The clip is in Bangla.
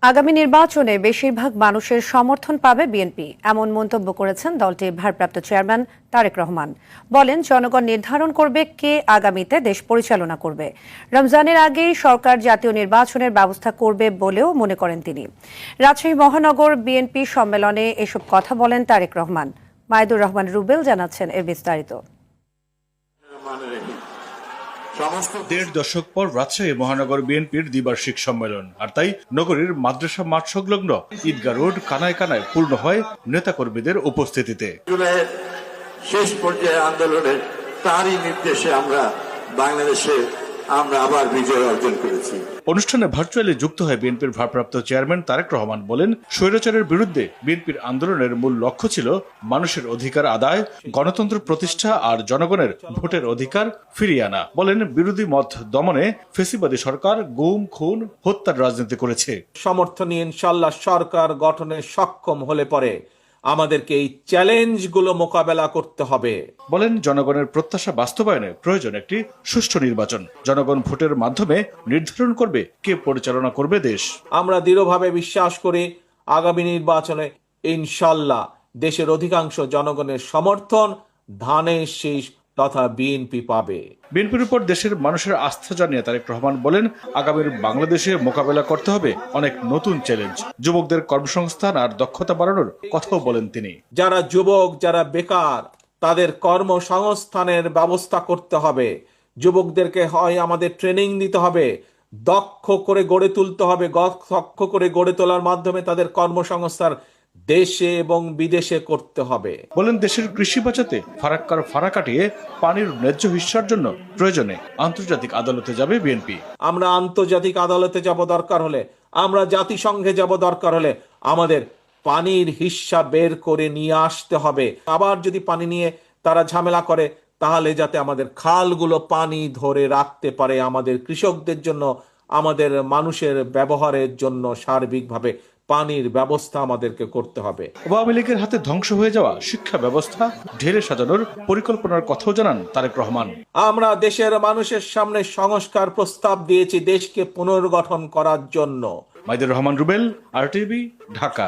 আগামী নির্বাচনে বেশিরভাগ মানুষের সমর্থন পাবে বিএনপি, এমন মন্তব্য করেছেন দলটির ভারপ্রাপ্ত চেয়ারম্যান তারেক রহমান। বলেন, জনগণ নির্ধারণ করবে কে আগামীতে দেশ পরিচালনা করবে। রমজানের আগেই সরকার জাতীয় নির্বাচনের ব্যবস্থা করবে বলেও মনে করেন তিনি। রাজশাহী মহানগর বিএনপি সম্মেলনে এসব কথা বলেন তারেক রহমান। মাইদুর রহমান রুবেল জানাচ্ছেন এর বিস্তারিত। দেড় দশক পর রাজশাহী মহানগর বিএনপির দ্বিবার্ষিক সম্মেলন, আর তাই নগরীর মাদ্রাসা মাঠ সংলগ্ন ঈদগাহ রোড কানায় কানায় পূর্ণ হয় নেতাকর্মীদের উপস্থিতিতে। জুলাইয়ের শেষ পর্যায়ে আন্দোলনের তারই নির্দেশে বাংলাদেশে আমরা আবার বিজয় অর্জন করেছি। অনুষ্ঠানে ভার্চুয়ালি যুক্ত হয় বিএনপির ভারপ্রাপ্ত চেয়ারম্যান তারেক রহমান। বলেন, স্বৈরাচারের বিরুদ্ধে বিএনপির আন্দোলনের মূল লক্ষ্য ছিল মানুষের অধিকার আদায়, গণতন্ত্র প্রতিষ্ঠা আর জনগণের ভোটের অধিকার ফিরিয়ে আনা। বলেন, বিরোধী মত দমনে ফেসিবাদী সরকার গুম, খুন, হত্যার রাজনীতি করেছে। সমর্থন নিয়ে ইনশাল্লাহ সরকার গঠনে সক্ষম হলে পরে আমাদেরকে এই চ্যালেঞ্জগুলো মোকাবেলা করতে হবে। বলেন, জনগণের প্রত্যাশা বাস্তবায়নে প্রয়োজন একটি সুষ্ঠু নির্বাচন। জনগণ ভোটের মাধ্যমে নির্ধারণ করবে কে পরিচালনা করবে দেশ। আমরা দৃঢ়ভাবে বিশ্বাস করি আগামী নির্বাচনে ইনশাল্লাহ দেশের অধিকাংশ জনগণের সমর্থন ধানের শীষ তথা বিএনপি পাবে। বিএনপির উপর দেশের মানুষের আস্থা জানিয়ে তারেক রহমান বলেন, আগামীর বাংলাদেশে মোকাবেলা করতে হবে অনেক নতুন চ্যালেঞ্জ। যুবকদের কর্মসংস্থান আর দক্ষতা বাড়ানোর কথাও বলেন তিনি। যারা যুবক, যারা বেকার, তাদের কর্মসংস্থানের ব্যবস্থা করতে হবে। যুবকদেরকে হয় আমাদের ট্রেনিং দিতে হবে, দক্ষ করে গড়ে তুলতে হবে। দক্ষ করে গড়ে তোলার মাধ্যমে তাদের কর্মসংস্থান দেশে এবং বিদেশে করতে হবে। বলেন, দেশের কৃষি বাঁচাতে ফারাক্কার ফাড়া কাটিয়ে পানির ন্যায্য হিস্যার জন্য প্রয়োজনে আন্তর্জাতিক আদালতে যাবে বিএনপি। আমরা আন্তর্জাতিক আদালতে যাব দরকার হলে, আমরা জাতিসংঘে যাব দরকার হলে, আমাদের পানির হিস্যা বের করে নিয়ে আসতে হবে। আবার যদি পানি নিয়ে তারা ঝামেলা করে, তাহলে যাতে আমাদের খালগুলো পানি ধরে রাখতে পারে, আমাদের কৃষকদের জন্য, আমাদের মানুষের ব্যবহারের জন্য সার্বিকভাবে পানির ব্যবস্থা আমাদেরকে করতে হবে। আওয়ামী লীগের হাতে ধ্বংস হয়ে যাওয়া শিক্ষা ব্যবস্থা ঢেলে সাজানোর পরিকল্পনার কথাও জানান তারেক রহমান। আমরা দেশের মানুষের সামনে সংস্কার প্রস্তাব দিয়েছি দেশকে পুনর্গঠন করার জন্য। মাইদুর রহমান রুবেল, RTV, ঢাকা।